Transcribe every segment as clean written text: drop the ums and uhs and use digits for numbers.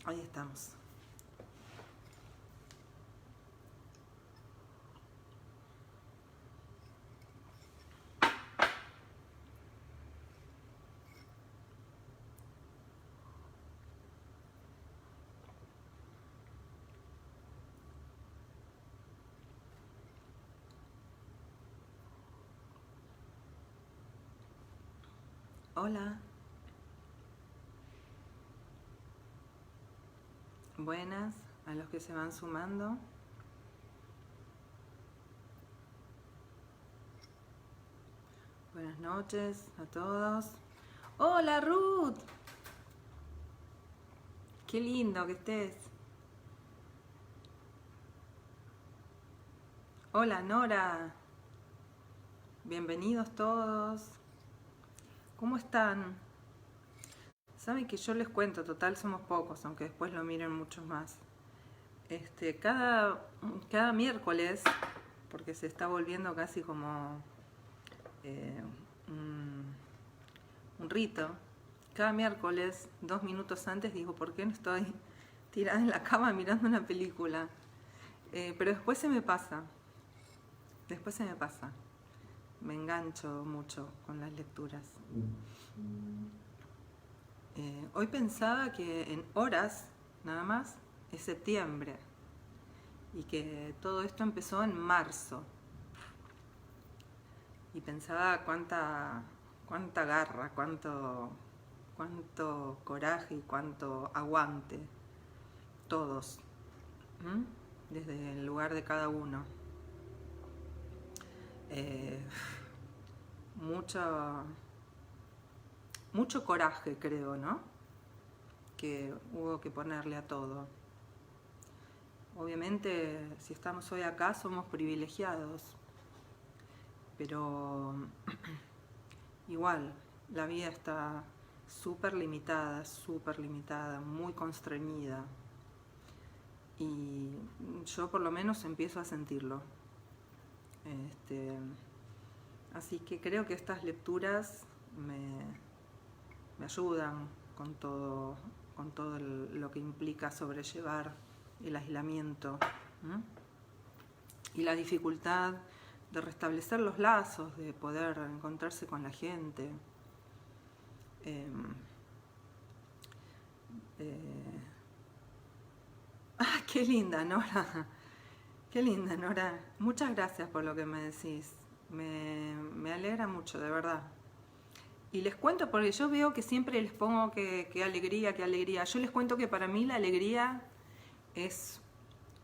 Ahí estamos. Hola. Buenas a los que se van sumando. Buenas noches a todos. Hola Ruth. Qué lindo que estés. Hola Nora. Bienvenidos todos. ¿Cómo están? Saben que yo les cuento, total somos pocos, aunque después lo miren muchos más. Cada miércoles, porque se está volviendo casi como un rito, cada miércoles, 2 minutos antes, digo, ¿por qué no estoy tirada en la cama mirando una película? Pero después se me pasa, me engancho mucho con las lecturas. Hoy pensaba que en horas, nada más, es septiembre y que todo esto empezó en marzo. Y pensaba cuánta garra, cuánto coraje y cuánto aguante, todos, desde el lugar de cada uno. Mucho coraje, creo, ¿no? Que hubo que ponerle a todo. Obviamente, si estamos hoy acá, somos privilegiados, pero igual, la vida está súper limitada, muy constreñida. Y yo por lo menos empiezo a sentirlo. Así que creo que estas lecturas me ayudan con todo lo que implica sobrellevar el aislamiento, ¿no? Y la dificultad de restablecer los lazos, de poder encontrarse con la gente. Qué linda, Nora. Qué linda, Nora. Muchas gracias por lo que me decís. Me alegra mucho, de verdad. Y les cuento, porque yo veo que siempre les pongo que alegría, que alegría. Yo les cuento que para mí la alegría es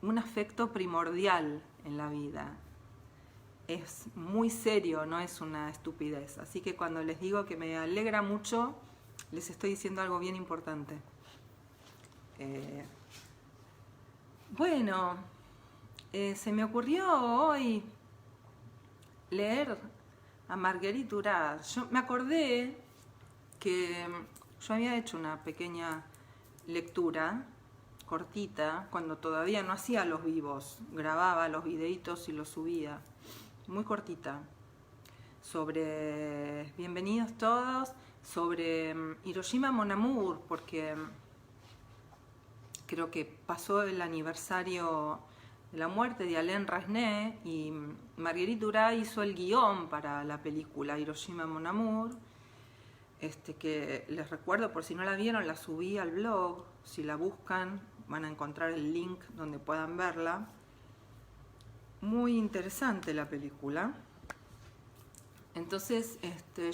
un afecto primordial en la vida. Es muy serio, no es una estupidez. Así que cuando les digo que me alegra mucho, les estoy diciendo algo bien importante. Bueno, se me ocurrió hoy leer a Marguerite Duras. Yo me acordé que yo había hecho una pequeña lectura cortita cuando todavía no hacía los vivos, grababa los videitos y los subía, muy cortita, sobre, bienvenidos todos, sobre Hiroshima Mon Amour, porque creo que pasó el aniversario de la muerte de Alain Resnais y Marguerite Duras hizo el guión para la película Hiroshima Mon Amour, que les recuerdo, por si no la vieron, la subí al blog. Si la buscan van a encontrar el link donde puedan verla. Muy interesante la película. Entonces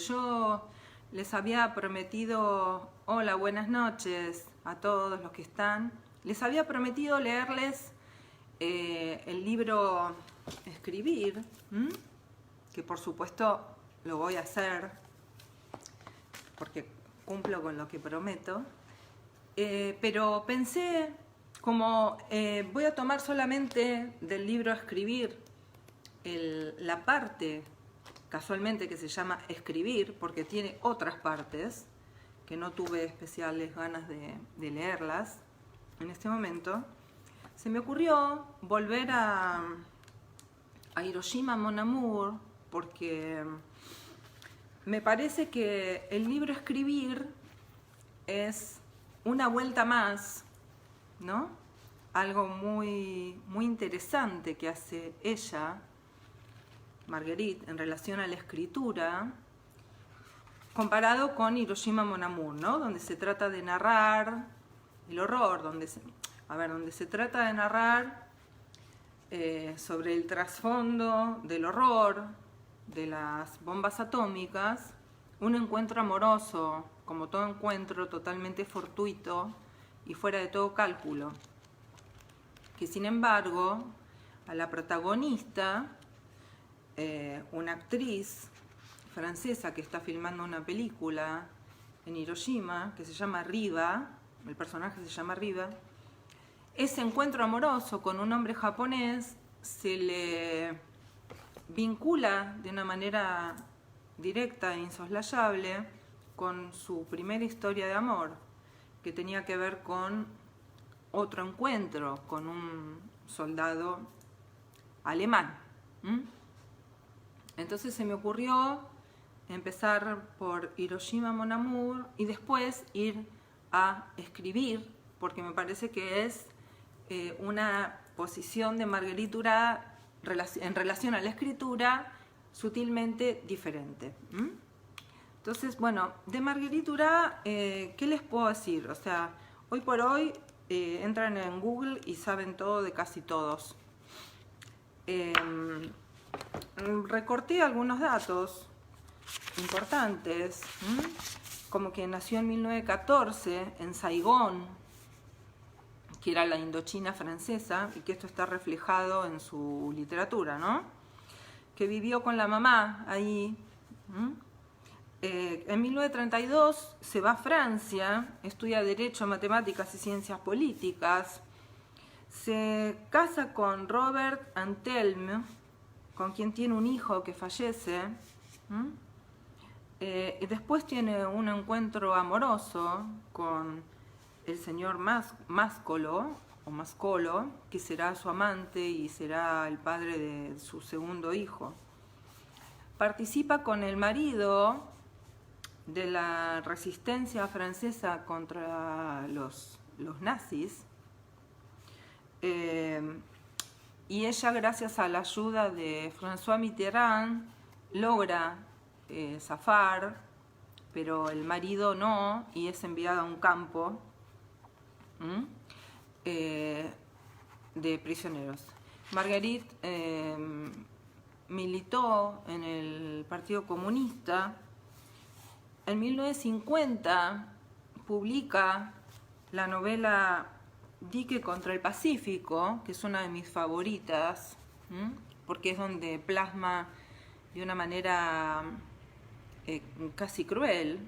yo les había prometido, hola, buenas noches a todos los que están, les había prometido leerles el libro Escribir, que por supuesto lo voy a hacer porque cumplo con lo que prometo, pero pensé, como voy a tomar solamente del libro Escribir la parte casualmente que se llama Escribir, porque tiene otras partes que no tuve especiales ganas de leerlas en este momento, se me ocurrió volver a Hiroshima Mon Amour, porque me parece que el libro Escribir es una vuelta más ¿no? Algo muy, muy interesante que hace ella, Marguerite, en relación a la escritura, comparado con Hiroshima Mon Amour, ¿no? Donde se trata de narrar el horror, donde se trata de narrar sobre el trasfondo del horror de las bombas atómicas, un encuentro amoroso, como todo encuentro, totalmente fortuito y fuera de todo cálculo, que sin embargo a la protagonista, una actriz francesa que está filmando una película en Hiroshima, que se llama Riva, el personaje se llama Riva, ese encuentro amoroso con un hombre japonés se le vincula de una manera directa e insoslayable con su primera historia de amor, que tenía que ver con otro encuentro con un soldado alemán. Entonces se me ocurrió empezar por Hiroshima Mon Amour y después ir a escribir, porque me parece que es una posición de Marguerite Duras en relación a la escritura sutilmente diferente. Entonces, bueno, de Marguerite Duras, ¿qué les puedo decir? O sea, hoy por hoy entran en Google y saben todo de casi todos. Recorté algunos datos importantes, como que nació en 1914 en Saigón, que era la Indochina francesa, y que esto está reflejado en su literatura, ¿no? Que vivió con la mamá ahí. En 1932 se va a Francia, estudia Derecho, Matemáticas y Ciencias Políticas, se casa con Robert Antelme, con quien tiene un hijo que fallece, y después tiene un encuentro amoroso con el señor Mascolo, que será su amante y será el padre de su segundo hijo. Participa con el marido de la resistencia francesa contra los nazis, y ella, gracias a la ayuda de François Mitterrand, logra zafar, pero el marido no, y es enviado a un campo de prisioneros. Marguerite militó en el Partido Comunista. En 1950 publica la novela Dique contra el Pacífico, que es una de mis favoritas, porque es donde plasma de una manera casi cruel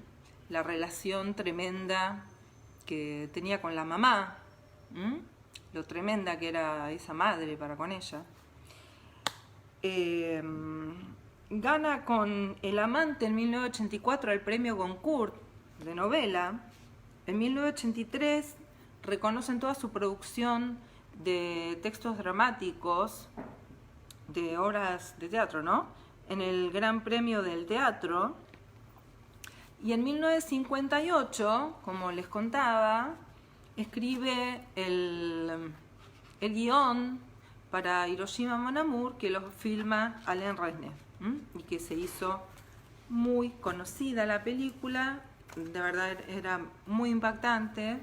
la relación tremenda que tenía con la mamá, lo tremenda que era esa madre para con ella. Gana con El amante en 1984 el premio Goncourt de novela. En 1983 reconocen toda su producción de textos dramáticos, de obras de teatro, ¿no? En el Gran Premio del Teatro. Y en 1958, como les contaba, escribe el guión para Hiroshima Mon Amour, que lo filma Alain Resnais, y que se hizo muy conocida la película. De verdad era muy impactante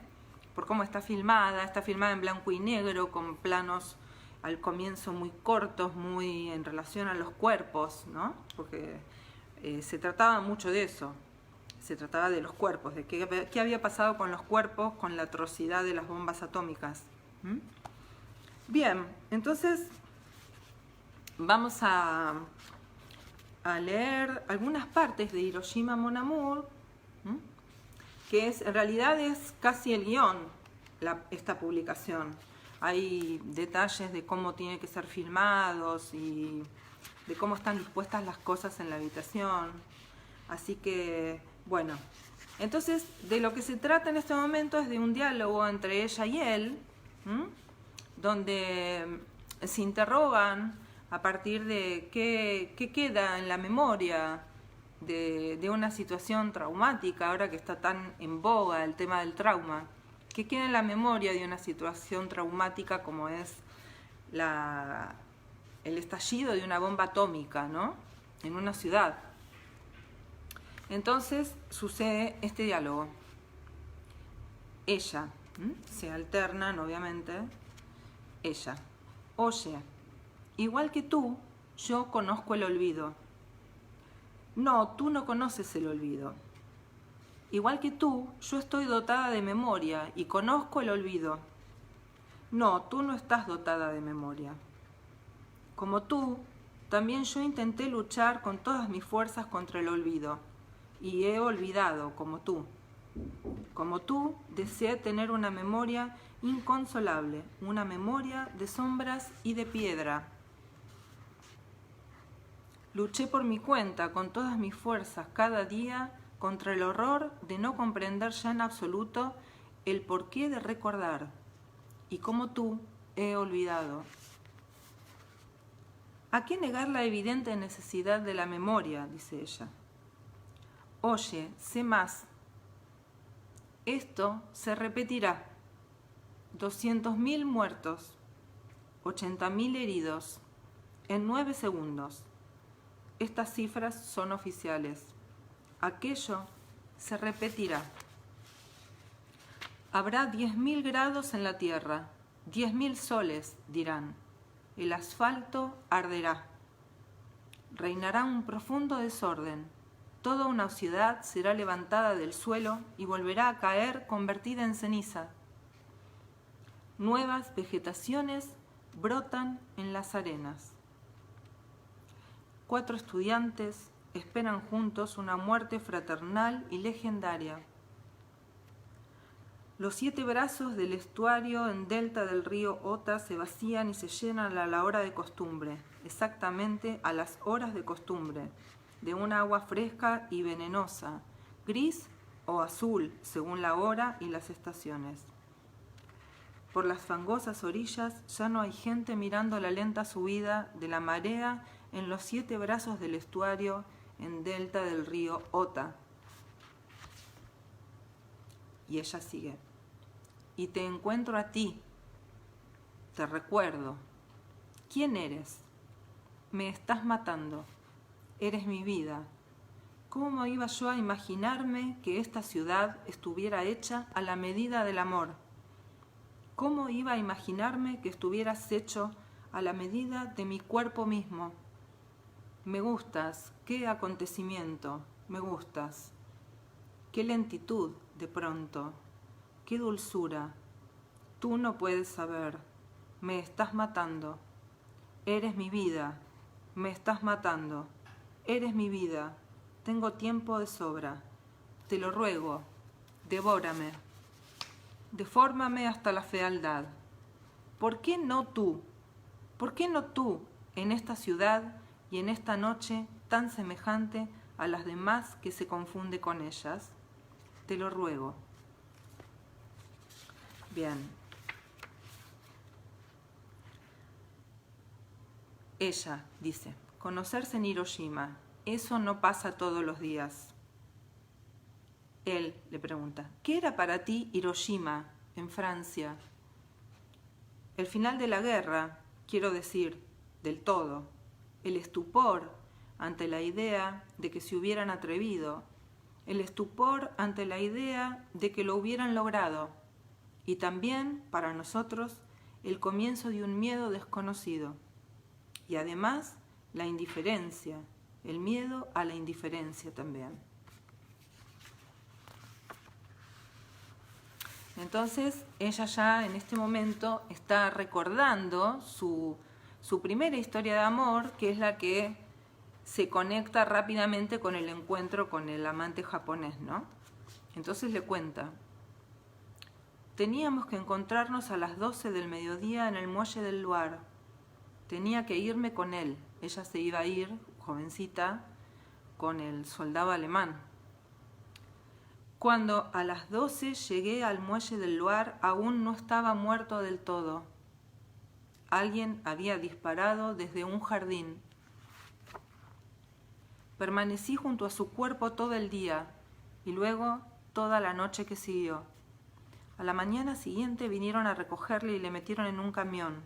por cómo está filmada en blanco y negro, con planos al comienzo muy cortos, muy en relación a los cuerpos, ¿no? Porque se trataba mucho de eso, se trataba de los cuerpos, de qué había pasado con los cuerpos, con la atrocidad de las bombas atómicas. Bien, entonces vamos a leer algunas partes de Hiroshima Mon Amour, que en realidad es casi el guión, esta publicación. Hay detalles de cómo tiene que ser filmados y de cómo están dispuestas las cosas en la habitación. Así que, bueno, entonces de lo que se trata en este momento es de un diálogo entre ella y él, donde se interrogan a partir de qué queda en la memoria de una situación traumática, ahora que está tan en boga el tema del trauma, que queda en la memoria de una situación traumática como es el estallido de una bomba atómica, ¿no? En una ciudad. Entonces sucede este diálogo. Ella, se alternan obviamente, ella. Oye, igual que tú, yo conozco el olvido. No, tú no conoces el olvido. Igual que tú, yo estoy dotada de memoria y conozco el olvido. No, tú no estás dotada de memoria. Como tú, también yo intenté luchar con todas mis fuerzas contra el olvido y he olvidado, como tú. Como tú, deseé tener una memoria inconsolable, una memoria de sombras y de piedra. Luché por mi cuenta con todas mis fuerzas cada día contra el horror de no comprender ya en absoluto el porqué de recordar. Y como tú, he olvidado. ¿A qué negar la evidente necesidad de la memoria?, dice ella. Oye, sé más. Esto se repetirá. 200.000 muertos, 80.000 heridos, en 9 segundos. Estas cifras son oficiales. Aquello se repetirá. Habrá 10.000 grados en la tierra, 10.000 soles, dirán. El asfalto arderá. Reinará un profundo desorden. Toda una ciudad será levantada del suelo y volverá a caer convertida en ceniza. Nuevas vegetaciones brotan en las arenas. 4 estudiantes esperan juntos una muerte fraternal y legendaria. Los 7 brazos del estuario en delta del río Ota se vacían y se llenan a la hora de costumbre, exactamente a las horas de costumbre, de un agua fresca y venenosa, gris o azul, según la hora y las estaciones. Por las fangosas orillas ya no hay gente mirando la lenta subida de la marea en los 7 brazos del estuario en delta del río Ota. Y ella sigue. Y te encuentro a ti. Te recuerdo. ¿Quién eres? Me estás matando. Eres mi vida. ¿Cómo iba yo a imaginarme que esta ciudad estuviera hecha a la medida del amor? ¿Cómo iba a imaginarme que estuvieras hecho a la medida de mi cuerpo mismo? Me gustas, qué acontecimiento, me gustas. Qué lentitud, de pronto, qué dulzura. Tú no puedes saber, me estás matando. Eres mi vida, me estás matando. Eres mi vida, tengo tiempo de sobra. Te lo ruego, devórame. Defórmame hasta la fealdad. ¿Por qué no tú? ¿Por qué no tú en esta ciudad y en esta noche tan semejante a las demás que se confunde con ellas? Te lo ruego. Bien. Ella dice, conocerse en Hiroshima, eso no pasa todos los días. Él le pregunta, ¿qué era para ti Hiroshima, en Francia? El final de la guerra, quiero decir, del todo. El estupor ante la idea de que se hubieran atrevido. El estupor ante la idea de que lo hubieran logrado. Y también, para nosotros, el comienzo de un miedo desconocido. Y además, la indiferencia, el miedo a la indiferencia también. Entonces, ella ya en este momento está recordando su primera historia de amor, que es la que se conecta rápidamente con el encuentro con el amante japonés, ¿no? Entonces le cuenta, teníamos que encontrarnos a las 12 del mediodía en el muelle del Loire. Tenía que irme con él. Ella se iba a ir, jovencita, con el soldado alemán. Cuando a las 12 llegué al muelle del Loire, aún no estaba muerto del todo. Alguien había disparado desde un jardín. Permanecí junto a su cuerpo todo el día y luego toda la noche que siguió. A la mañana siguiente vinieron a recogerle y le metieron en un camión.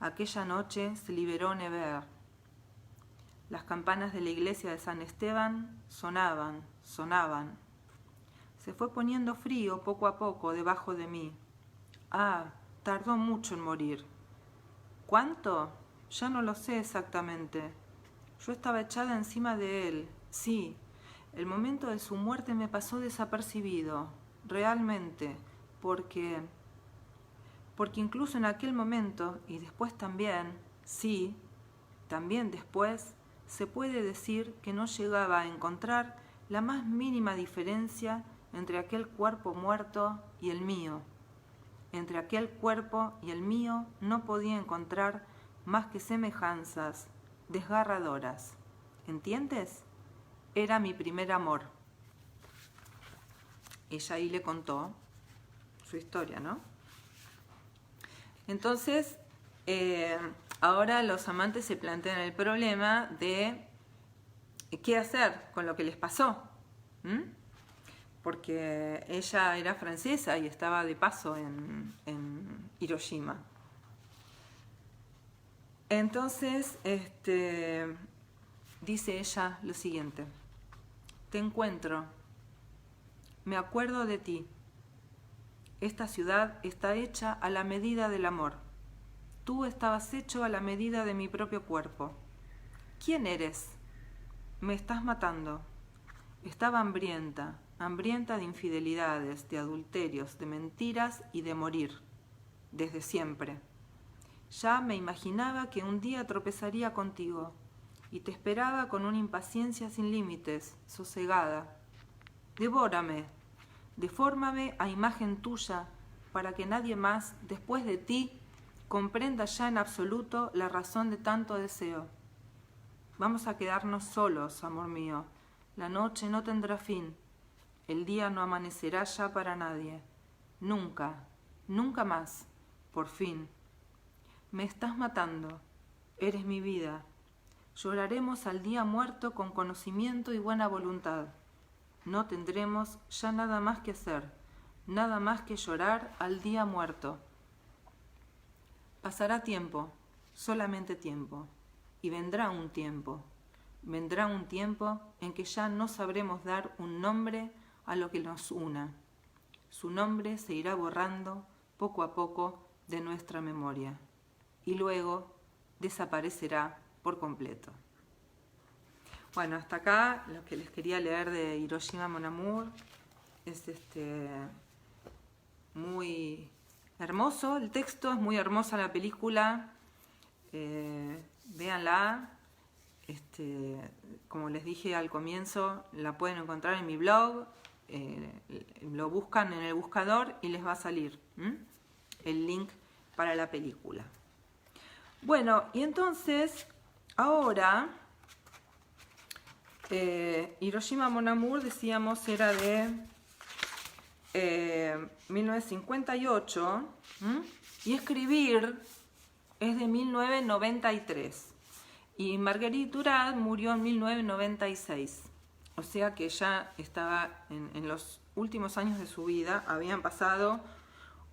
Aquella noche se liberó Nevers. Las campanas de la iglesia de San Esteban sonaban. Se fue poniendo frío poco a poco debajo de mí. Ah, tardó mucho en morir. ¿Cuánto? Ya no lo sé exactamente. Yo estaba echada encima de él. Sí, el momento de su muerte me pasó desapercibido, realmente, porque incluso en aquel momento, y después también, sí, también después, se puede decir que no llegaba a encontrar la más mínima diferencia entre aquel cuerpo muerto y el mío. Entre aquel cuerpo y el mío no podía encontrar más que semejanzas desgarradoras. ¿Entiendes? Era mi primer amor. Ella ahí le contó su historia, ¿no? Entonces, ahora los amantes se plantean el problema de qué hacer con lo que les pasó. Porque ella era francesa y estaba de paso en Hiroshima. Entonces, dice ella lo siguiente: te encuentro, me acuerdo de ti. Esta ciudad está hecha a la medida del amor. Tú estabas hecho a la medida de mi propio cuerpo. ¿Quién eres? Me estás matando. Estaba hambrienta de infidelidades, de adulterios, de mentiras y de morir, desde siempre. Ya me imaginaba que un día tropezaría contigo y te esperaba con una impaciencia sin límites, sosegada. Devórame, defórmame a imagen tuya, para que nadie más, después de ti, comprenda ya en absoluto la razón de tanto deseo. Vamos a quedarnos solos, amor mío. La noche no tendrá fin. El día no amanecerá ya para nadie. Nunca, nunca más, por fin. Me estás matando. Eres mi vida. Lloraremos al día muerto con conocimiento y buena voluntad. No tendremos ya nada más que hacer, nada más que llorar al día muerto. Pasará tiempo, solamente tiempo, y vendrá un tiempo en que ya no sabremos dar un nombre a lo que nos una. Su nombre se irá borrando poco a poco de nuestra memoria y luego desaparecerá por completo. Bueno, hasta acá lo que les quería leer de Hiroshima Mon Amour. Es muy hermoso el texto, es muy hermosa la película. Véanla. Como les dije al comienzo, la pueden encontrar en mi blog. Lo buscan en el buscador y les va a salir el link para la película. Bueno, y entonces ahora Hiroshima Mon Amour, decíamos, era de 1958 y escribir es de 1993 y Marguerite Duras murió en 1996, o sea que ya estaba en los últimos años de su vida. Habían pasado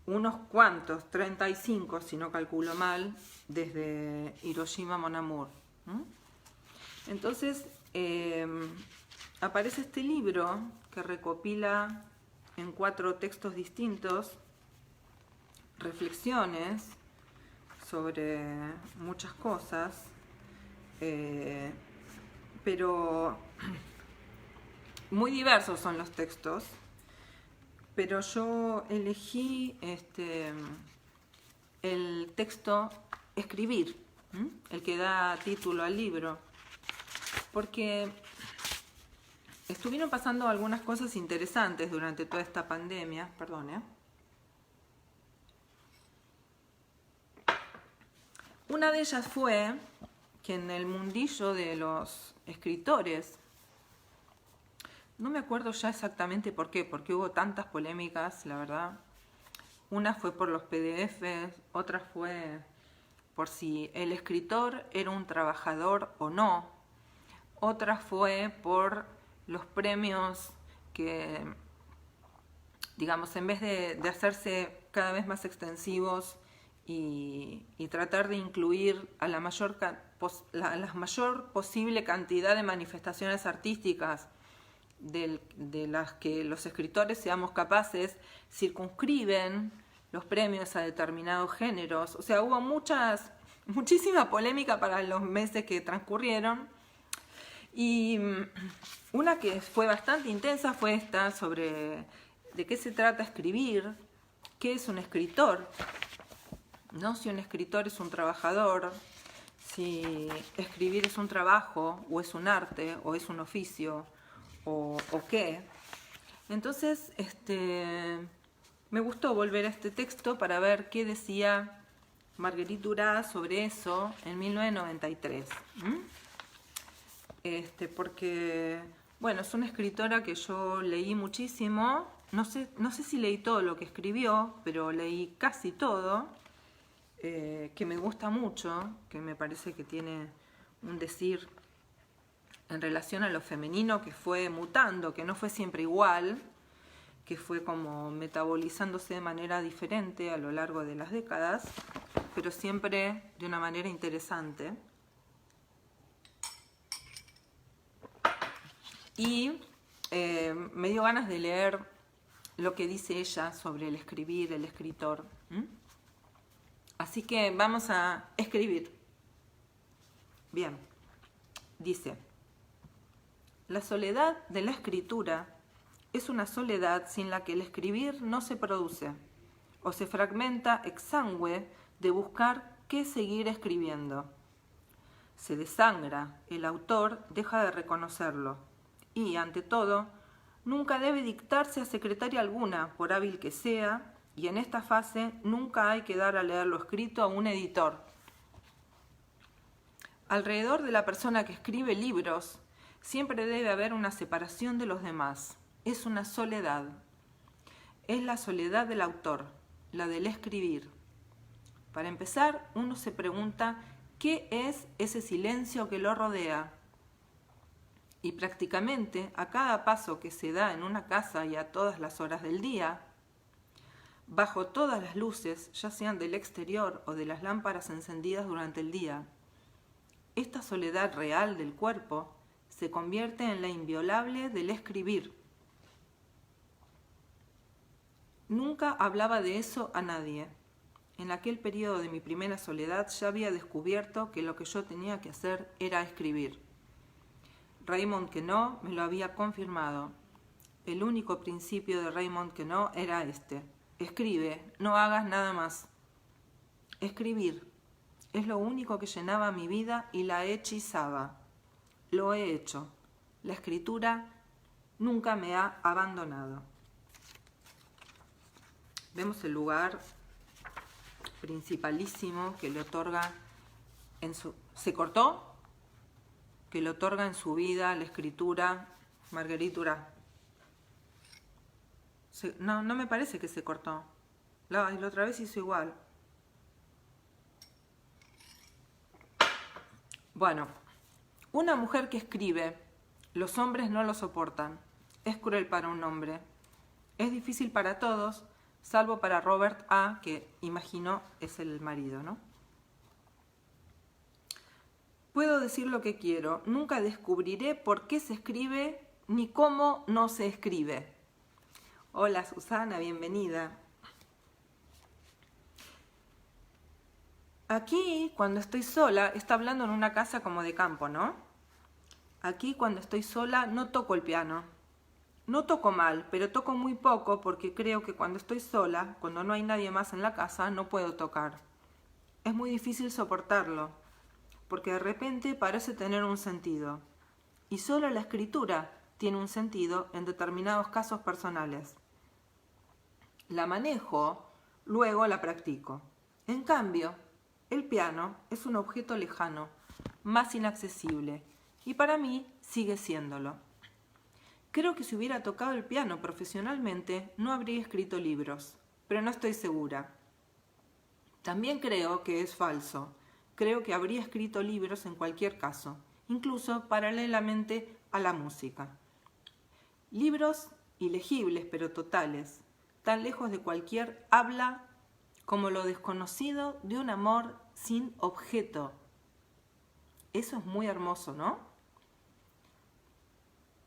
unos cuantos, 35 si no calculo mal, desde Hiroshima Mon Amour. Entonces aparece este libro que recopila en 4 textos distintos reflexiones sobre muchas cosas, pero muy diversos son los textos, pero yo elegí el texto Escribir, el que da título al libro, porque estuvieron pasando algunas cosas interesantes durante toda esta pandemia. Perdón, Una de ellas fue que en el mundillo de los escritores, no me acuerdo ya exactamente por qué, porque hubo tantas polémicas, la verdad. Una fue por los PDFs, otra fue por si el escritor era un trabajador o no, otra fue por los premios que digamos, en vez de hacerse cada vez más extensivos y tratar de incluir a la mayor posible cantidad de manifestaciones artísticas de las que los escritores seamos capaces, circunscriben los premios a determinados géneros. O sea, hubo muchísima polémica para los meses que transcurrieron, y una que fue bastante intensa fue esta sobre de qué se trata escribir, qué es un escritor, ¿no? Si un escritor es un trabajador, si escribir es un trabajo, o es un arte, o es un oficio, o qué. Entonces, me gustó volver a este texto para ver qué decía Marguerite Duras sobre eso en 1993. Porque, bueno, es una escritora que yo leí muchísimo. No sé si leí todo lo que escribió, pero leí casi todo, que me gusta mucho, que me parece que tiene un decir en relación a lo femenino que fue mutando, que no fue siempre igual, que fue como metabolizándose de manera diferente a lo largo de las décadas, pero siempre de una manera interesante. Y me dio ganas de leer lo que dice ella sobre el escribir, el escritor. Así que vamos a escribir. Bien, dice: la soledad de la escritura es una soledad sin la que el escribir no se produce, o se fragmenta exangüe de buscar qué seguir escribiendo. Se desangra, el autor deja de reconocerlo, y, ante todo, nunca debe dictarse a secretaria alguna, por hábil que sea, y en esta fase nunca hay que dar a leer lo escrito a un editor. Alrededor de la persona que escribe libros siempre debe haber una separación de los demás. Es una soledad. Es la soledad del autor, la del escribir. Para empezar, uno se pregunta qué es ese silencio que lo rodea. Y prácticamente a cada paso que se da en una casa y a todas las horas del día, bajo todas las luces, ya sean del exterior o de las lámparas encendidas durante el día, esta soledad real del cuerpo se convierte en la inviolable del escribir. Nunca hablaba de eso a nadie. En aquel periodo de mi primera soledad ya había descubierto que lo que yo tenía que hacer era escribir. Raymond Queneau me lo había confirmado. El único principio de Raymond Queneau era este: escribe, no hagas nada más. Escribir es lo único que llenaba mi vida y la hechizaba. Lo he hecho. La escritura nunca me ha abandonado. Vemos el lugar principalísimo que le otorga ¿Se cortó? Que le otorga en su vida la escritura Marguerite Duras. No me parece que se cortó. La otra vez hizo igual. Bueno, una mujer que escribe, los hombres no lo soportan. Es cruel para un hombre. Es difícil para todos, salvo para Robert A., que imagino es el marido, ¿no? Puedo decir lo que quiero, nunca descubriré por qué se escribe ni cómo no se escribe. Hola Susana, bienvenida. Aquí, cuando estoy sola, está hablando en una casa como de campo, ¿no? Aquí, cuando estoy sola, no toco el piano. No toco mal, pero toco muy poco porque creo que cuando estoy sola, cuando no hay nadie más en la casa, no puedo tocar. Es muy difícil soportarlo, porque de repente parece tener un sentido. Y solo la escritura tiene un sentido en determinados casos personales. La manejo, luego la practico. En cambio, el piano es un objeto lejano, más inaccesible, y para mí sigue siéndolo. Creo que si hubiera tocado el piano profesionalmente, no habría escrito libros, pero no estoy segura. También creo que es falso. Creo que habría escrito libros en cualquier caso, incluso paralelamente a la música. Libros ilegibles pero totales, tan lejos de cualquier habla como lo desconocido de un amor sin objeto. Eso es muy hermoso, ¿no?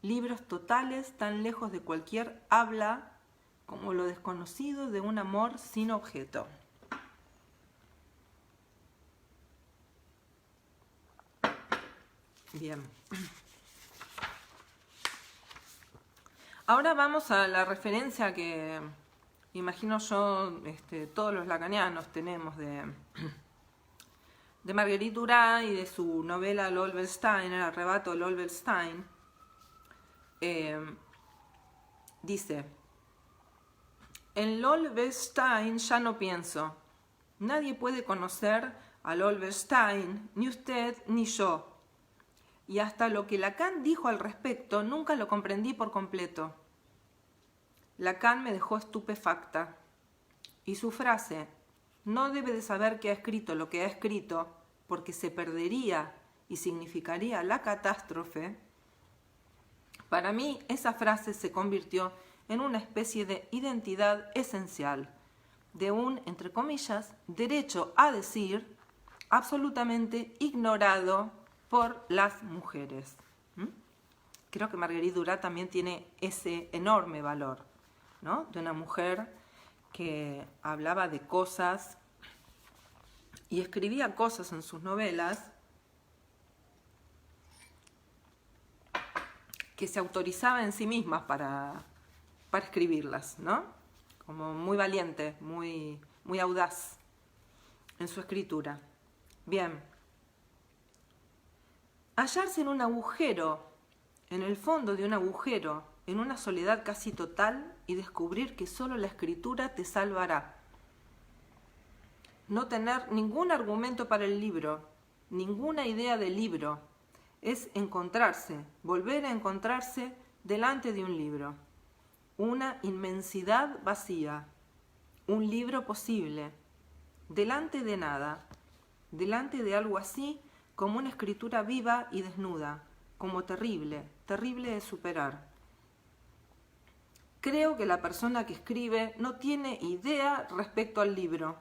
Libros totales tan lejos de cualquier habla como lo desconocido de un amor sin objeto. Bien. Ahora vamos a la referencia que imagino yo, todos los lacanianos tenemos de Marguerite Duras y de su novela Lolbelstein, El arrebato de Lolbelstein. Dice: en Lolbelstein ya no pienso. Nadie puede conocer a Lolbelstein, ni usted ni yo. Y hasta lo que Lacan dijo al respecto nunca lo comprendí por completo. Lacan me dejó estupefacta. Y su frase, no debe de saber que ha escrito lo que ha escrito, porque se perdería y significaría la catástrofe, para mí esa frase se convirtió en una especie de identidad esencial, de un, entre comillas, derecho a decir absolutamente ignorado por las mujeres. Creo que Marguerite Duras también tiene ese enorme valor, ¿no? De una mujer que hablaba de cosas y escribía cosas en sus novelas que se autorizaba en sí misma para escribirlas, ¿no? Como muy valiente, muy audaz en su escritura. Bien. Hallarse en un agujero, en el fondo de un agujero, en una soledad casi total, y descubrir que solo la escritura te salvará. No tener ningún argumento para el libro, ninguna idea del libro, es encontrarse, volver a encontrarse delante de un libro. Una inmensidad vacía, un libro posible, delante de nada, delante de algo así como una escritura viva y desnuda, como terrible, terrible de superar. Creo que la persona que escribe no tiene idea respecto al libro,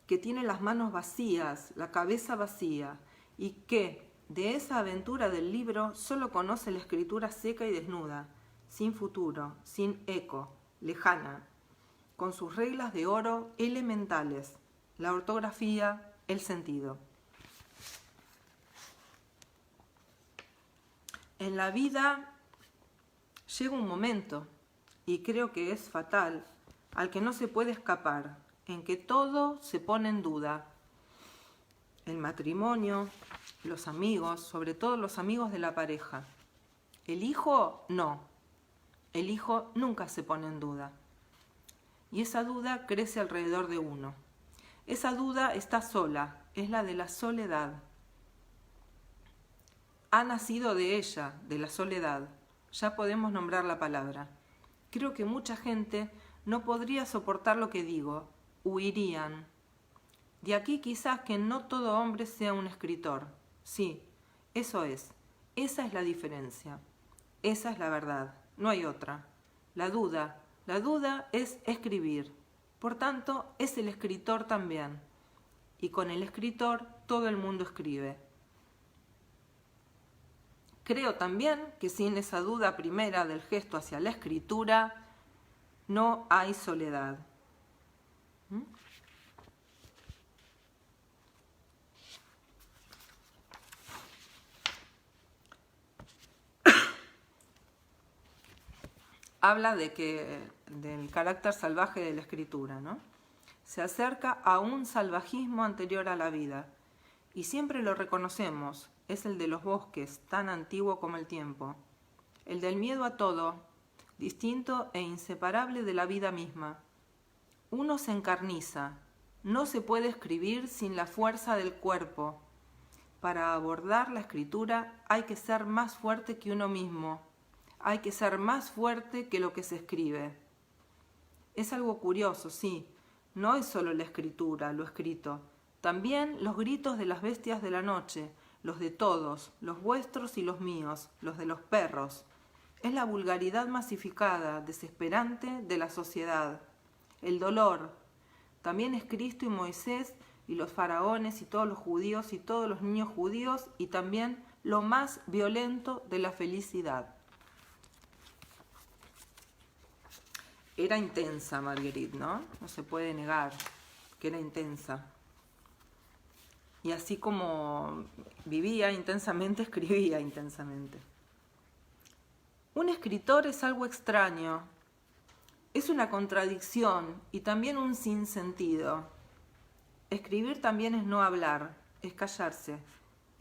que tiene las manos vacías, la cabeza vacía, y que de esa aventura del libro solo conoce la escritura seca y desnuda, sin futuro, sin eco, lejana, con sus reglas de oro elementales, la ortografía, el sentido. En la vida llega un momento, y creo que es fatal, al que no se puede escapar, en que todo se pone en duda. El matrimonio, los amigos, sobre todo los amigos de la pareja. El hijo, no. El hijo nunca se pone en duda. Y esa duda crece alrededor de uno. Esa duda está sola, es la de la soledad. Ha nacido de ella, de la soledad. Ya podemos nombrar la palabra. Creo que mucha gente no podría soportar lo que digo, huirían. De aquí quizás que no todo hombre sea un escritor. Sí, eso es. Esa es la diferencia. Esa es la verdad. No hay otra. La duda es escribir. Por tanto, es el escritor también. Y con el escritor todo el mundo escribe. Creo también que sin esa duda primera del gesto hacia la escritura, no hay soledad. Habla del carácter salvaje de la escritura, ¿no? Se acerca a un salvajismo anterior a la vida, y siempre lo reconocemos. Es el de los bosques, tan antiguo como el tiempo. El del miedo a todo, distinto e inseparable de la vida misma. Uno se encarniza. No se puede escribir sin la fuerza del cuerpo. Para abordar la escritura hay que ser más fuerte que uno mismo. Hay que ser más fuerte que lo que se escribe. Es algo curioso, sí. No es solo la escritura, lo escrito. También los gritos de las bestias de la noche, los de todos, los vuestros y los míos, los de los perros. es la vulgaridad masificada, desesperante de la sociedad. El dolor también es Cristo y Moisés y los faraones y todos los judíos y todos los niños judíos, y también lo más violento de la felicidad. Era intensa Marguerite, ¿no? No se puede negar que era intensa. Y así como vivía intensamente, escribía intensamente. Un escritor es algo extraño, es una contradicción y también un sinsentido. Escribir también es no hablar, es callarse,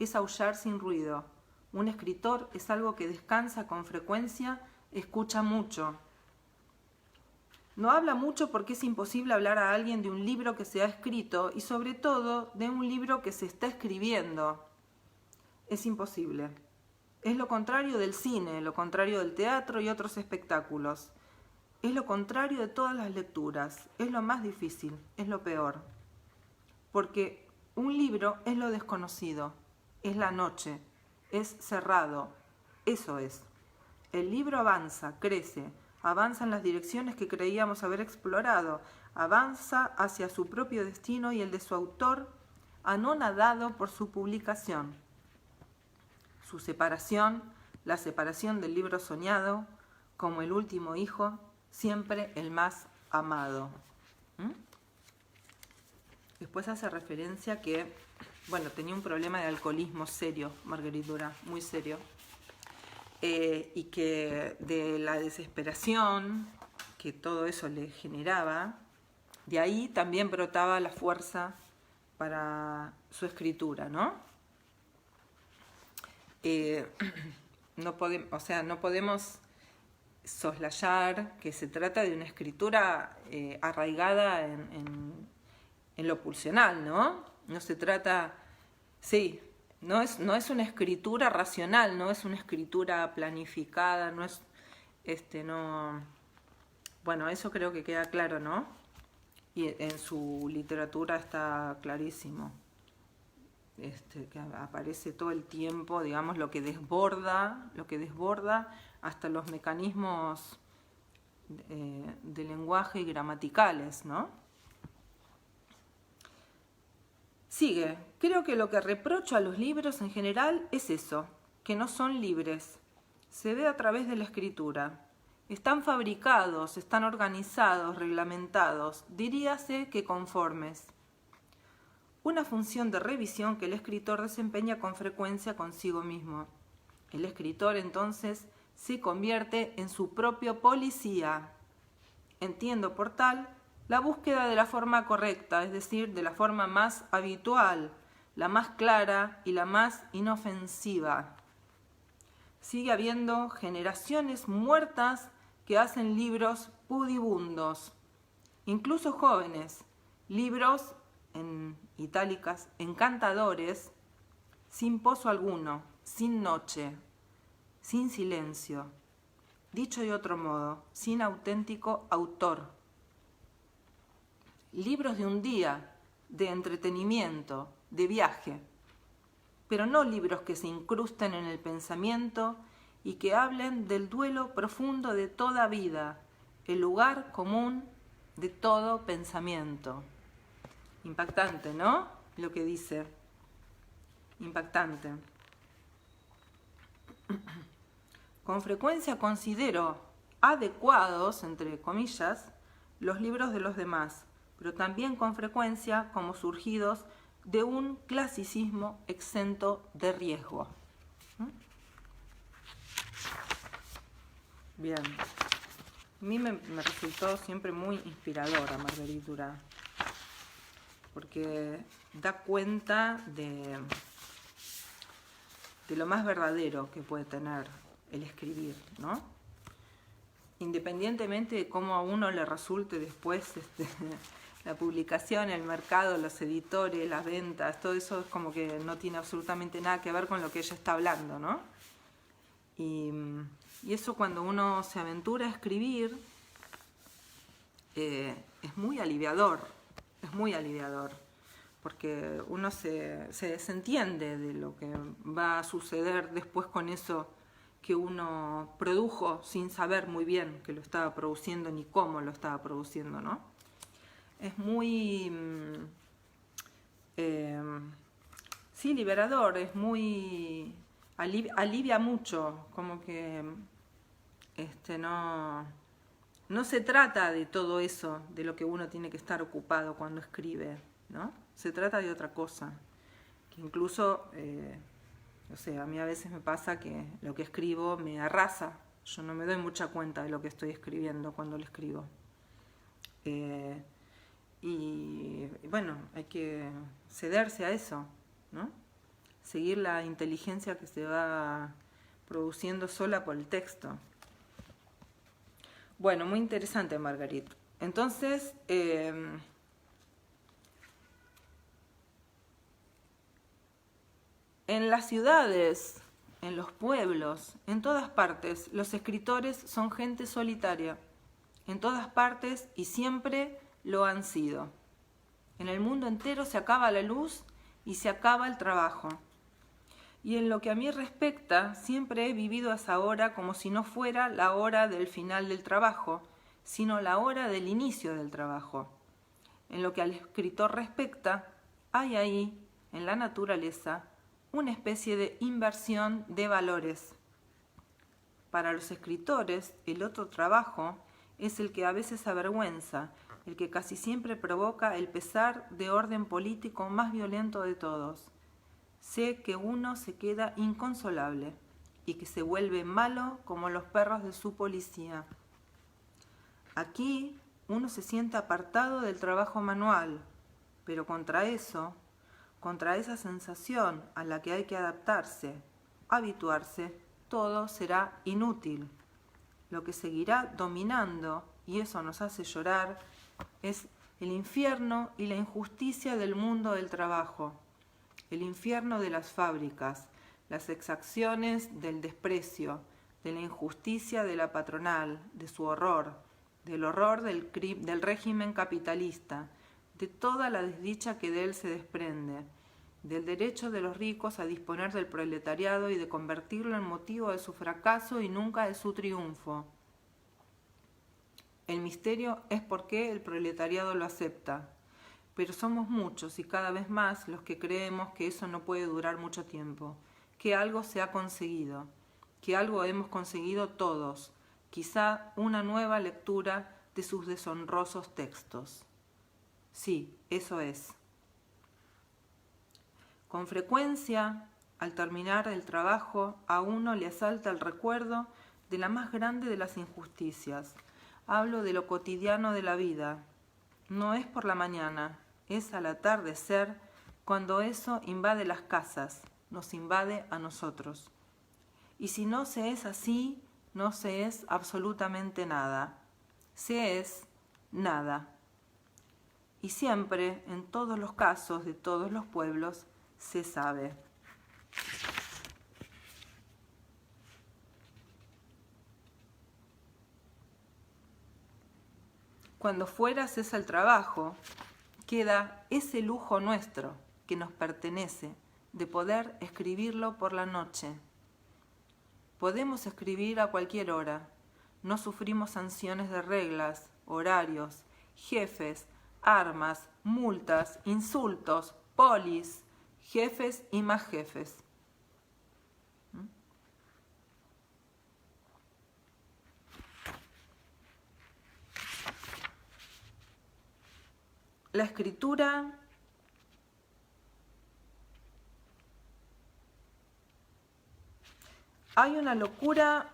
es aullar sin ruido. Un escritor es algo que descansa con frecuencia, escucha mucho. No habla mucho porque es imposible hablar a alguien de un libro que se ha escrito y sobre todo de un libro que se está escribiendo. Es imposible. Es lo contrario del cine, lo contrario del teatro y otros espectáculos. Es lo contrario de todas las lecturas. Es lo más difícil, es lo peor. Porque un libro es lo desconocido, es la noche, es cerrado. Eso es. El libro avanza, crece, avanza en las direcciones que creíamos haber explorado, avanza hacia su propio destino y el de su autor, anonadado por su publicación. Su separación, la separación del libro soñado, como el último hijo, siempre el más amado. Después hace referencia que, bueno, tenía un problema de alcoholismo serio, Marguerite Duras, muy serio. Y que de la desesperación que todo eso le generaba, de ahí también brotaba la fuerza para su escritura, ¿no? No podemos soslayar que se trata de una escritura arraigada en lo pulsional, ¿no? No se trata, sí, no es una escritura racional, no es una escritura planificada, no es, bueno, eso creo que queda claro, ¿no? Y en su literatura está clarísimo, que aparece todo el tiempo, digamos, lo que desborda hasta los mecanismos de lenguaje y gramaticales, ¿no? Sigue, creo que lo que reprocho a los libros en general es eso, que no son libres. Se ve a través de la escritura. Están fabricados, están organizados, reglamentados, diríase que conformes. Una función de revisión que el escritor desempeña con frecuencia consigo mismo. El escritor entonces se convierte en su propio policía. Entiendo por tal la búsqueda de la forma correcta, es decir, de la forma más habitual, la más clara y la más inofensiva. Sigue habiendo generaciones muertas que hacen libros pudibundos, incluso jóvenes, libros, en itálicas, encantadores, sin pozo alguno, sin noche, sin silencio, dicho de otro modo, sin auténtico autor. Libros de un día, de entretenimiento, de viaje, pero no libros que se incrusten en el pensamiento y que hablen del duelo profundo de toda vida, el lugar común de todo pensamiento. Impactante, ¿no? Lo que dice. Impactante. Con frecuencia considero adecuados, entre comillas, los libros de los demás, pero también con frecuencia como surgidos de un clasicismo exento de riesgo. Bien. A mí me resultó siempre muy inspiradora Marguerite Duras, porque da cuenta de lo más verdadero que puede tener el escribir, ¿no? Independientemente de cómo a uno le resulte después la publicación, el mercado, los editores, las ventas, todo eso es como que no tiene absolutamente nada que ver con lo que ella está hablando, ¿no? Y eso cuando uno se aventura a escribir es muy aliviador, porque uno se desentiende de lo que va a suceder después con eso que uno produjo sin saber muy bien que lo estaba produciendo ni cómo lo estaba produciendo, ¿no? Es muy, sí, liberador, es muy, alivia mucho, como que no se trata de todo eso, de lo que uno tiene que estar ocupado cuando escribe, ¿no? Se trata de otra cosa, que incluso, a mí a veces me pasa que lo que escribo me arrasa, yo no me doy mucha cuenta de lo que estoy escribiendo cuando lo escribo. Y bueno, hay que cederse a eso, ¿no? Seguir la inteligencia que se va produciendo sola por el texto. Bueno, muy interesante, Margarita. Entonces, en las ciudades, en los pueblos, en todas partes, los escritores son gente solitaria. En todas partes y siempre lo han sido. En el mundo entero se acaba la luz y se acaba el trabajo. Y en lo que a mí respecta, siempre he vivido esa hora como si no fuera la hora del final del trabajo, sino la hora del inicio del trabajo. En lo que al escritor respecta, hay ahí, en la naturaleza, una especie de inversión de valores. Para los escritores, el otro trabajo es el que a veces avergüenza, el que casi siempre provoca el pesar de orden político más violento de todos. Sé que uno se queda inconsolable y que se vuelve malo como los perros de su policía. Aquí uno se siente apartado del trabajo manual, pero contra esa sensación a la que hay que adaptarse, habituarse, todo será inútil. Lo que seguirá dominando, y eso nos hace llorar, es el infierno y la injusticia del mundo del trabajo. El infierno de las fábricas, las exacciones del desprecio, de la injusticia de la patronal, de su horror, del horror del régimen capitalista, de toda la desdicha que de él se desprende, del derecho de los ricos a disponer del proletariado y de convertirlo en motivo de su fracaso y nunca de su triunfo. El misterio es por qué el proletariado lo acepta. Pero somos muchos y cada vez más los que creemos que eso no puede durar mucho tiempo, que algo se ha conseguido, que algo hemos conseguido todos, quizá una nueva lectura de sus deshonrosos textos. Sí, eso es. Con frecuencia, al terminar el trabajo, a uno le asalta el recuerdo de la más grande de las injusticias. Hablo de lo cotidiano de la vida. No es por la mañana, es al atardecer, cuando eso invade las casas, nos invade a nosotros. Y si no se es así, no se es absolutamente nada. Se es nada. Y siempre, en todos los casos de todos los pueblos, se sabe. Cuando fuera cesa el trabajo, queda ese lujo nuestro que nos pertenece de poder escribirlo por la noche. Podemos escribir a cualquier hora. No sufrimos sanciones de reglas, horarios, jefes, armas, multas, insultos, polis, jefes y más jefes. La escritura hay una locura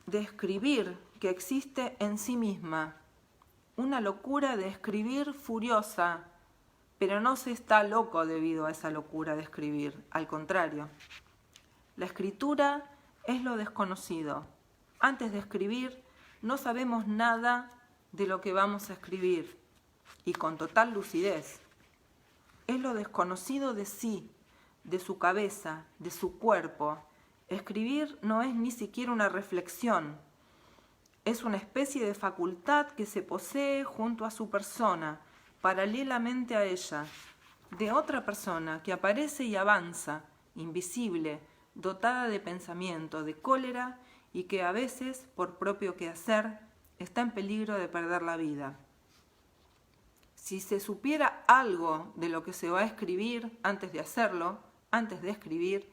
de escribir que existe en sí misma, una locura de escribir furiosa, pero no se está loco debido a esa locura de escribir, al contrario. La escritura es lo desconocido. Antes de escribir no sabemos nada de lo que vamos a escribir, y con total lucidez. Es lo desconocido de sí, de su cabeza, de su cuerpo. Escribir no es ni siquiera una reflexión. Es una especie de facultad que se posee junto a su persona, paralelamente a ella, de otra persona que aparece y avanza, invisible, dotada de pensamiento, de cólera, y que a veces, por propio quehacer, está en peligro de perder la vida. Si se supiera algo de lo que se va a escribir antes de hacerlo, antes de escribir,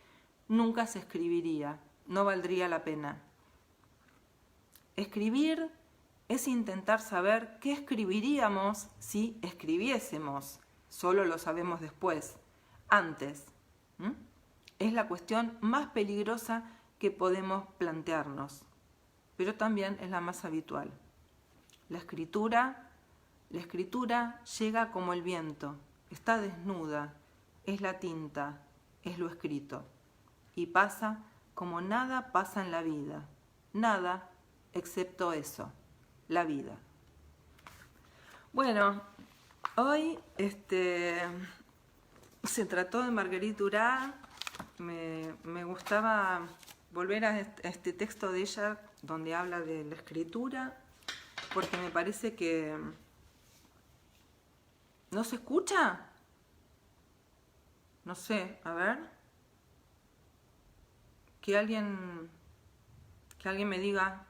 nunca se escribiría, no valdría la pena. Escribir es intentar saber qué escribiríamos si escribiésemos, solo lo sabemos después, antes. Es la cuestión más peligrosa que podemos plantearnos, pero también es la más habitual. La escritura llega como el viento, está desnuda, es la tinta, es lo escrito, y pasa como nada pasa en la vida, nada excepto eso, la vida. Bueno, hoy se trató de Marguerite Duras. Me gustaba volver a este texto de ella donde habla de la escritura, porque me parece que... ¿No se escucha? No sé, a ver. Que alguien me diga.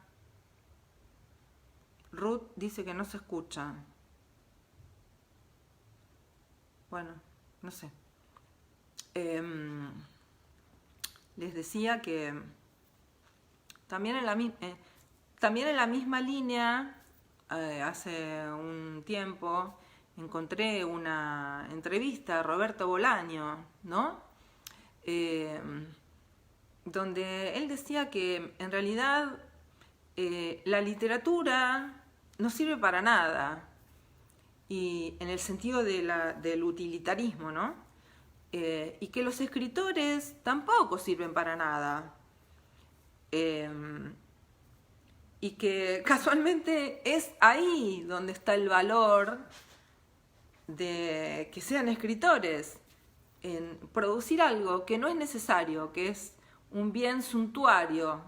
Ruth dice que no se escucha. Bueno, no sé. Les decía que también en la misma línea, hace un tiempo, encontré una entrevista a Roberto Bolaño, ¿no? Donde él decía que en realidad la literatura no sirve para nada, y en el sentido del utilitarismo, ¿no? Y que los escritores tampoco sirven para nada. Y que casualmente es ahí donde está el valor de que sean escritores, en producir algo que no es necesario, que es un bien suntuario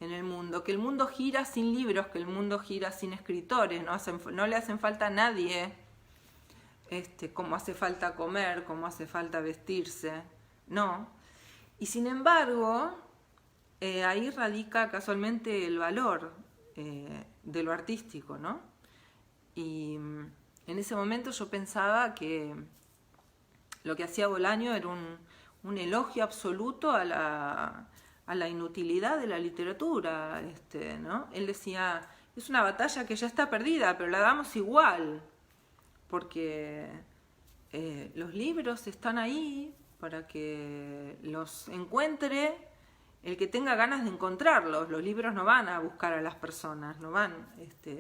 en el mundo, que el mundo gira sin libros, que el mundo gira sin escritores, no le hacen falta a nadie, como hace falta comer, como hace falta vestirse, no. Y sin embargo, ahí radica casualmente el valor de lo artístico, ¿no? Y en ese momento yo pensaba que lo que hacía Bolaño era un elogio absoluto a la inutilidad de la literatura, ¿no? Él decía, es una batalla que ya está perdida, pero la damos igual, porque los libros están ahí para que los encuentre el que tenga ganas de encontrarlos. Los libros no van a buscar a las personas, no van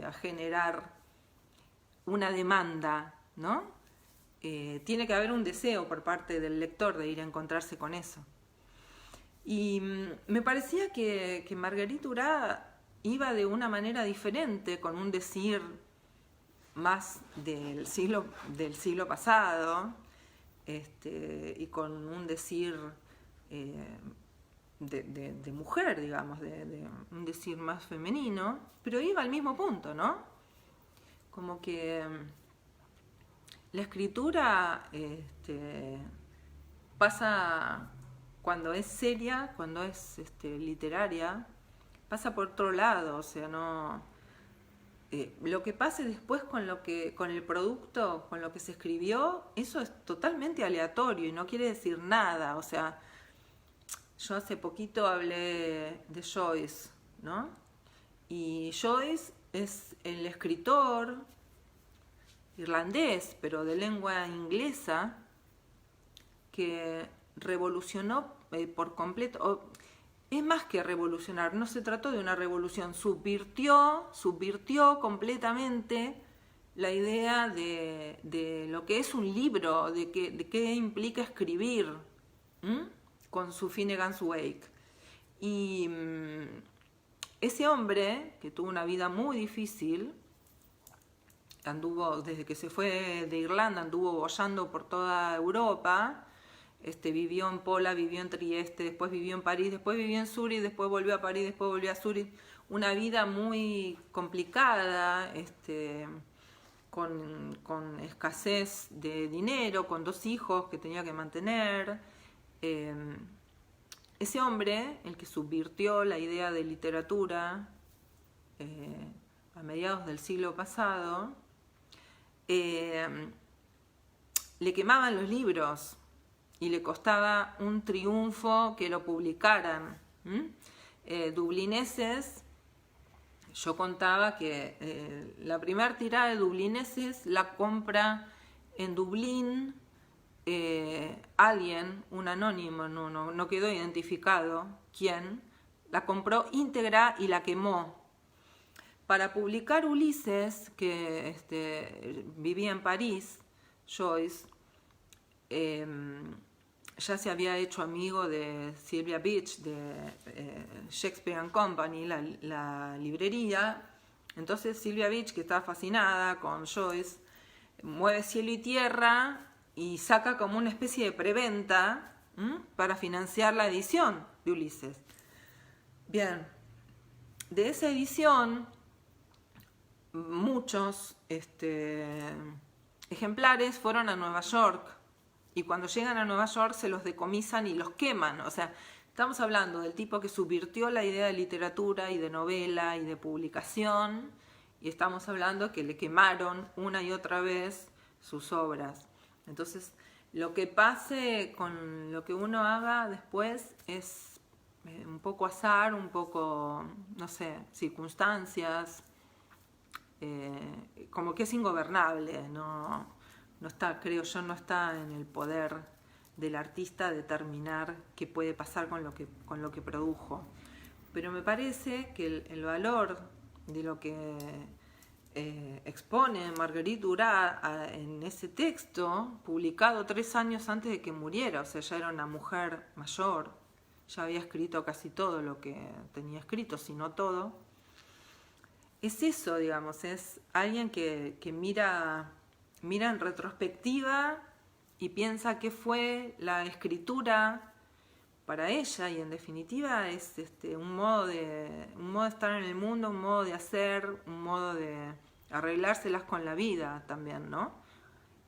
a generar una demanda, ¿no? Tiene que haber un deseo por parte del lector de ir a encontrarse con eso. Y me parecía que Marguerite Duras iba de una manera diferente, con un decir más del siglo pasado, y con un decir de mujer, digamos, de un decir más femenino, pero iba al mismo punto, ¿no? Como que la escritura pasa, cuando es seria, cuando es literaria, pasa por otro lado, o sea, no... lo que pase después con el producto, con lo que se escribió, eso es totalmente aleatorio y no quiere decir nada. O sea, yo hace poquito hablé de Joyce, ¿no? Y Joyce es el escritor irlandés, pero de lengua inglesa, que revolucionó por completo. Es más que revolucionar, no se trató de una revolución, subvirtió completamente la idea de lo que es un libro, de qué implica escribir, con su Finnegan's Wake. Y ese hombre, que tuvo una vida muy difícil, desde que se fue de Irlanda, anduvo boyando por toda Europa. Vivió en Pola, vivió en Trieste, después vivió en París, después vivió en Zúrich, después volvió a París, después volvió a Zúrich. Una vida muy complicada, con escasez de dinero, con 2 hijos que tenía que mantener. ese hombre, el que subvirtió la idea de literatura a mediados del siglo pasado, le quemaban los libros y le costaba un triunfo que lo publicaran. Dublineses, yo contaba que la primera tirada de Dublineses la compra en Dublín alguien, un anónimo, no quedó identificado quién, la compró íntegra y la quemó. Para publicar Ulises, que vivía en París, Joyce, ya se había hecho amigo de Sylvia Beach, de Shakespeare and Company, la librería. Entonces Sylvia Beach, que estaba fascinada con Joyce, mueve cielo y tierra y saca como una especie de preventa para financiar la edición de Ulises. Bien, de esa edición, muchos ejemplares fueron a Nueva York, y cuando llegan a Nueva York se los decomisan y los queman. O sea, estamos hablando del tipo que subvirtió la idea de literatura y de novela y de publicación, y estamos hablando que le quemaron una y otra vez sus obras. Entonces, lo que pase con lo que uno haga después es un poco azar, un poco, no sé, circunstancias, como que es ingobernable, no está, creo yo, no está en el poder del artista determinar qué puede pasar con lo que produjo. Pero me parece que el valor de lo que expone Marguerite Duras en ese texto, publicado 3 años antes de que muriera, o sea, ya era una mujer mayor, ya había escrito casi todo lo que tenía escrito, si no todo. Es eso, digamos, es alguien que mira en retrospectiva y piensa qué fue la escritura para ella, y en definitiva es un modo de estar en el mundo, un modo de hacer, un modo de arreglárselas con la vida también, ¿no?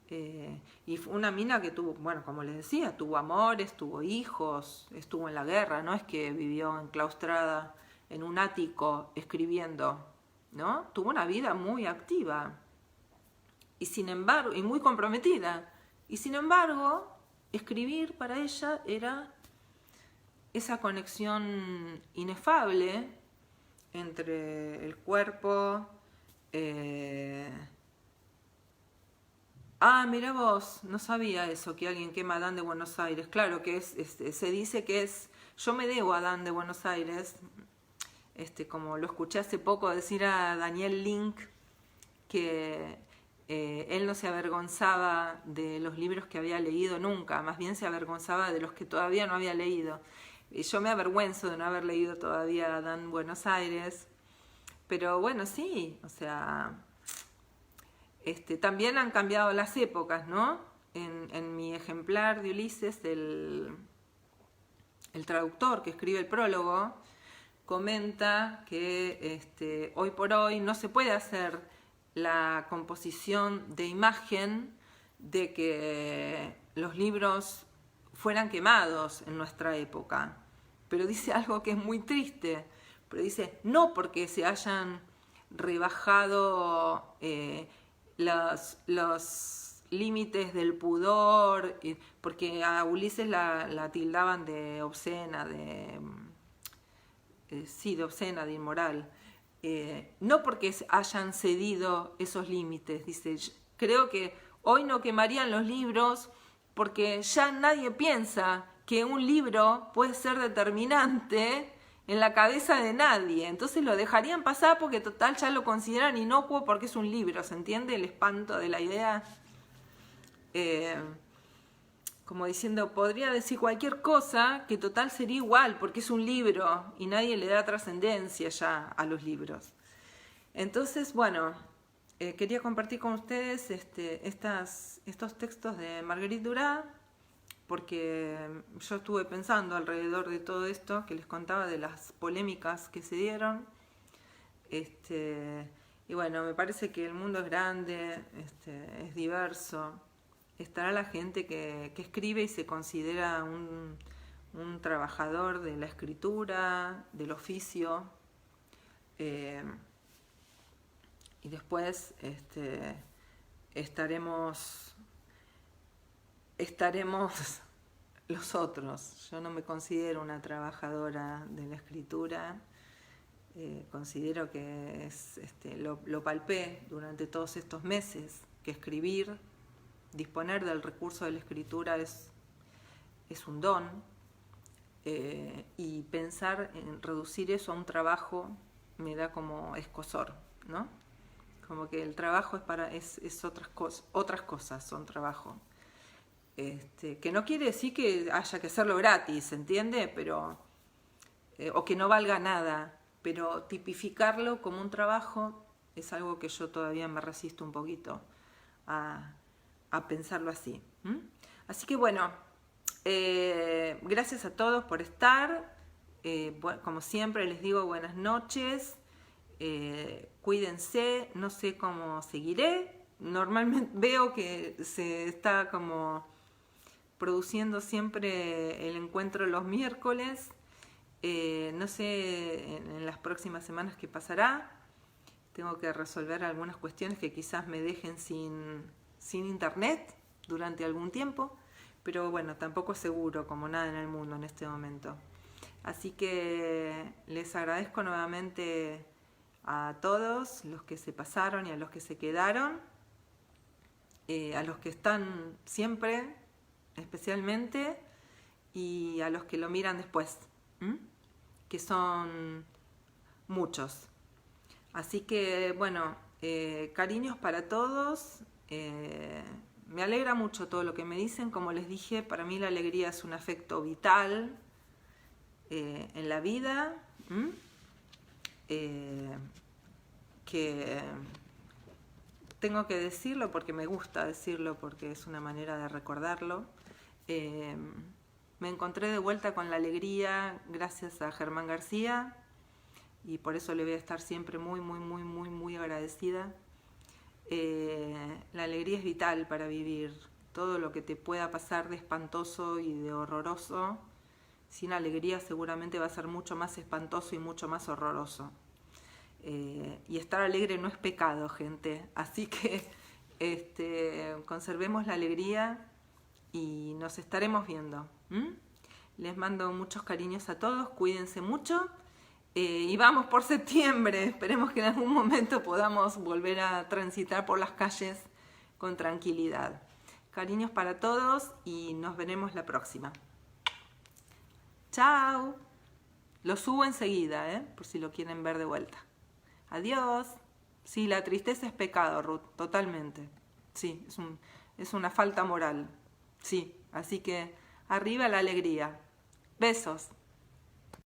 Y fue una mina que tuvo, bueno, como les decía, tuvo amores, tuvo hijos, estuvo en la guerra, no es que vivió enclaustrada en un ático escribiendo, ¿no? Tuvo una vida muy activa y sin embargo, y muy comprometida, y sin embargo, escribir para ella era esa conexión inefable entre el cuerpo. Mira vos, no sabía eso, que alguien quema a Adán de Buenos Aires. Claro que se dice que es, yo me debo a Adán de Buenos Aires, como lo escuché hace poco decir a Daniel Link, que él no se avergonzaba de los libros que había leído nunca, más bien se avergonzaba de los que todavía no había leído. Y yo me avergüenzo de no haber leído todavía Adán Buenos Aires, pero bueno, sí, o sea, también han cambiado las épocas, ¿no? En mi ejemplar de Ulises, el traductor que escribe el prólogo comenta que hoy por hoy no se puede hacer la composición de imagen de que los libros fueran quemados en nuestra época. Pero dice algo que es muy triste, pero dice, no porque se hayan rebajado los límites del pudor, porque a Ulises la tildaban de obscena, de obscena, de inmoral. No porque hayan cedido esos límites, dice, creo que hoy no quemarían los libros porque ya nadie piensa que un libro puede ser determinante en la cabeza de nadie, entonces lo dejarían pasar porque total ya lo consideran inocuo porque es un libro, ¿se entiende el espanto de la idea? Como diciendo, podría decir cualquier cosa que total sería igual porque es un libro y nadie le da trascendencia ya a los libros. Entonces, bueno, quería compartir con ustedes estos textos de Marguerite Duras, porque yo estuve pensando alrededor de todo esto que les contaba, de las polémicas que se dieron. Y bueno, me parece que el mundo es grande, es diverso. Estará la gente que escribe y se considera un trabajador de la escritura, del oficio, y después estaremos los otros. Yo no me considero una trabajadora de la escritura, considero que lo palpé durante todos estos meses, que escribir, disponer del recurso de la escritura es un don, y pensar en reducir eso a un trabajo me da como escozor, ¿no? Como que el trabajo es otras cosas, son trabajo. Que no quiere decir que haya que hacerlo gratis, ¿se entiende? Pero, o que no valga nada, pero tipificarlo como un trabajo es algo que yo todavía me resisto un poquito a pensarlo así. Así que bueno, gracias a todos por estar. Como siempre les digo, buenas noches. Cuídense, no sé cómo seguiré. Normalmente veo que se está como produciendo siempre el encuentro los miércoles. No sé en las próximas semanas qué pasará. Tengo que resolver algunas cuestiones que quizás me dejen sin internet durante algún tiempo, pero bueno, tampoco es seguro como nada en el mundo en este momento. Así que les agradezco nuevamente a todos los que se pasaron y a los que se quedaron, a los que están siempre especialmente, y a los que lo miran después, que son muchos. Así que bueno, cariños para todos. Me alegra mucho todo lo que me dicen. Como les dije, para mí la alegría es un afecto vital en la vida, que tengo que decirlo porque me gusta decirlo, porque es una manera de recordarlo. Me encontré de vuelta con la alegría gracias a Germán García, y por eso le voy a estar siempre muy, muy, muy, muy, muy agradecida. La alegría es vital para vivir. Todo lo que te pueda pasar de espantoso y de horroroso, sin alegría seguramente va a ser mucho más espantoso y mucho más horroroso. Y estar alegre no es pecado, gente. Así que conservemos la alegría y nos estaremos viendo. Les mando muchos cariños a todos, cuídense mucho. Y vamos por septiembre. Esperemos que en algún momento podamos volver a transitar por las calles con tranquilidad. Cariños para todos y nos veremos la próxima. Chao. Lo subo enseguida, por si lo quieren ver de vuelta. Adiós. Sí, la tristeza es pecado, Ruth, totalmente. Sí, es una falta moral. Sí, así que arriba la alegría. Besos.